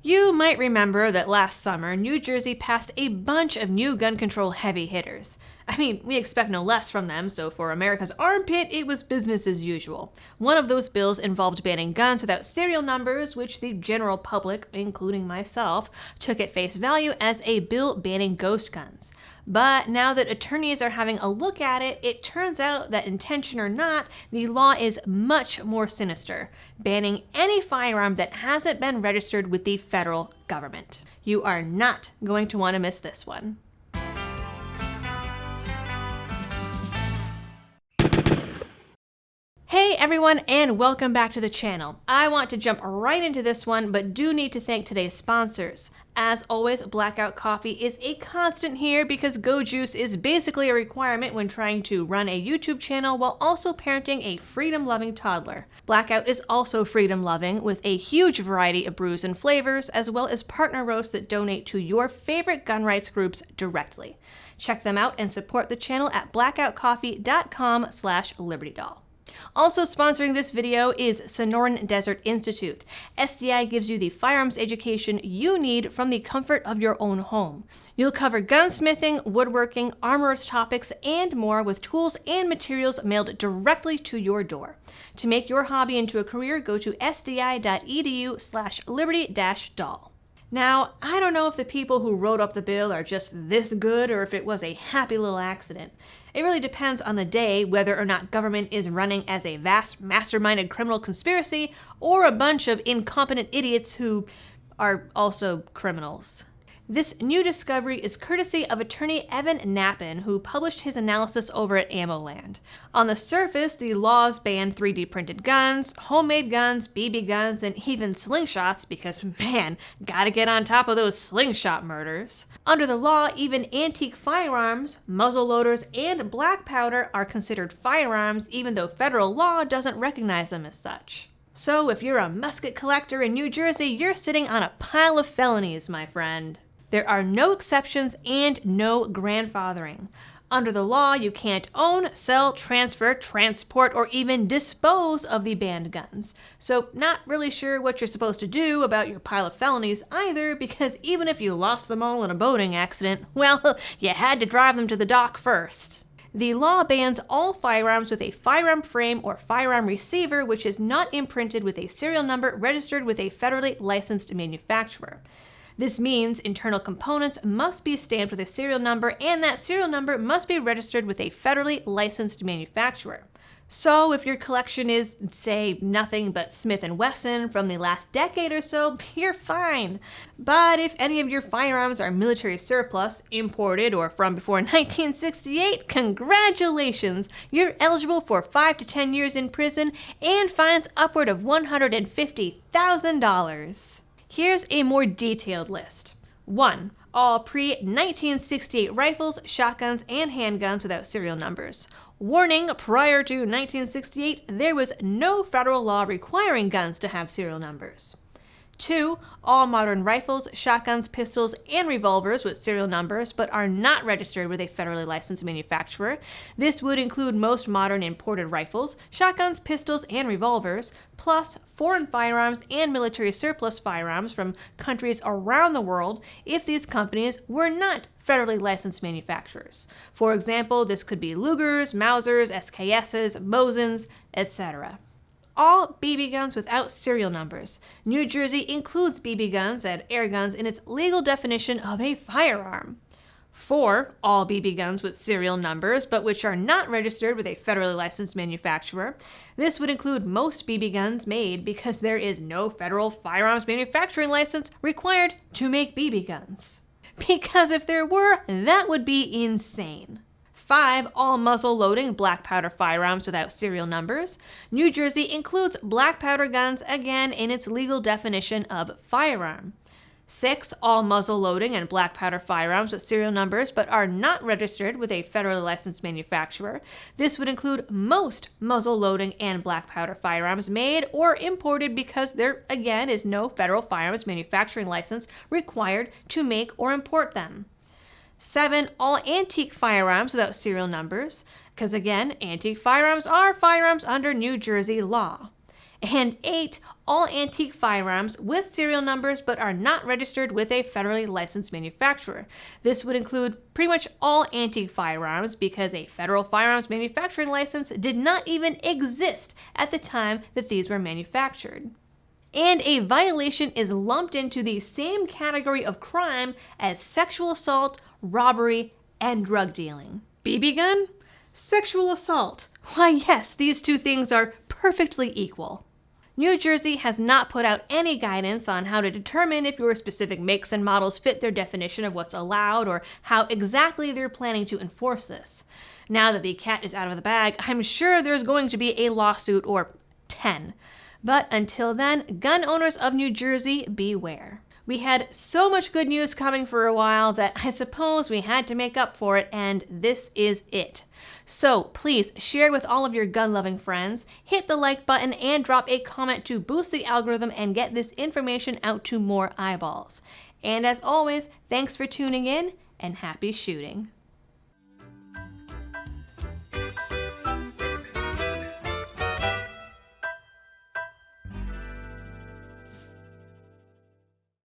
You might remember that last summer, New Jersey passed a bunch of new gun control heavy hitters. I mean, we expect no less from them, so for America's armpit, it was business as usual. One of those bills involved banning guns without serial numbers, which the general public, including myself, took at face value as a bill banning ghost guns. But now that attorneys are having a look at it, it turns out that intention or not, the law is much more sinister, banning any firearm that hasn't been registered with the federal government. You are not going to want to miss this one. Hey everyone, and welcome back to the channel. I want to jump right into this one, but do need to thank today's sponsors. As always, Blackout Coffee is a constant here because Go Juice is basically a requirement when trying to run a YouTube channel while also parenting a freedom-loving toddler. Blackout is also freedom-loving with a huge variety of brews and flavors, as well as partner roasts that donate to your favorite gun rights groups directly. Check them out and support the channel at blackoutcoffee.com/libertydoll. Also sponsoring this video is Sonoran Desert Institute. SDI gives you the firearms education you need from the comfort of your own home. You'll cover gunsmithing, woodworking, armorer's topics, and more with tools and materials mailed directly to your door. To make your hobby into a career, go to sdi.edu/liberty-doll. Now, I don't know if the people who wrote up the bill are just this good or if it was a happy little accident. It really depends on the day whether or not government is running as a vast, masterminded criminal conspiracy or a bunch of incompetent idiots who are also criminals. This new discovery is courtesy of attorney Evan Knappen, who published his analysis over at AmmoLand. On the surface, the laws ban 3D printed guns, homemade guns, BB guns, and even slingshots because, man, gotta get on top of those slingshot murders. Under the law, even antique firearms, muzzle loaders, and black powder are considered firearms even though federal law doesn't recognize them as such. So if you're a musket collector in New Jersey, you're sitting on a pile of felonies, my friend. There are no exceptions and no grandfathering. Under the law, you can't own, sell, transfer, transport, or even dispose of the banned guns. So not really sure what you're supposed to do about your pile of felonies either, because even if you lost them all in a boating accident, well, you had to drive them to the dock first. The law bans all firearms with a firearm frame or firearm receiver which is not imprinted with a serial number registered with a federally licensed manufacturer. This means internal components must be stamped with a serial number, and that serial number must be registered with a federally licensed manufacturer. So if your collection is, say, nothing but Smith & Wesson from the last decade or so, you're fine. But if any of your firearms are military surplus, imported, or from before 1968, congratulations! You're eligible for 5 to 10 years in prison and fines upward of $150,000. Here's a more detailed list. 1. All pre-1968 rifles, shotguns, and handguns without serial numbers. Warning, prior to 1968, there was no federal law requiring guns to have serial numbers. 2. All modern rifles, shotguns, pistols, and revolvers with serial numbers but are not registered with a federally licensed manufacturer. This would include most modern imported rifles, shotguns, pistols, and revolvers, plus foreign firearms and military surplus firearms from countries around the world if these companies were not federally licensed manufacturers. For example, this could be Lugers, Mausers, SKSs, Mosins, etc. All BB guns without serial numbers. New Jersey includes BB guns and air guns in its legal definition of a firearm. 4. All BB guns with serial numbers, but which are not registered with a federally licensed manufacturer. This would include most BB guns made because there is no federal firearms manufacturing license required to make BB guns. Because if there were, that would be insane. 5. All muzzle-loading black powder firearms without serial numbers. New Jersey includes black powder guns, again, in its legal definition of firearm. 6. All muzzle-loading and black powder firearms with serial numbers but are not registered with a federally licensed manufacturer. This would include most muzzle-loading and black powder firearms made or imported because there, again, is no federal firearms manufacturing license required to make or import them. 7. All antique firearms without serial numbers, because again, antique firearms are firearms under New Jersey law. And 8. all antique firearms with serial numbers but are not registered with a federally licensed manufacturer. This would include pretty much all antique firearms because a federal firearms manufacturing license did not even exist at the time that these were manufactured. And a violation is lumped into the same category of crime as sexual assault, robbery, and drug dealing. BB gun? Sexual assault. Why yes, these two things are perfectly equal. New Jersey has not put out any guidance on how to determine if your specific makes and models fit their definition of what's allowed or how exactly they're planning to enforce this. Now that the cat is out of the bag, I'm sure there's going to be a lawsuit or 10. But until then, gun owners of New Jersey, beware. We had so much good news coming for a while that I suppose we had to make up for it, and this is it. So please share with all of your gun-loving friends, hit the like button, and drop a comment to boost the algorithm and get this information out to more eyeballs. And as always, thanks for tuning in, and happy shooting.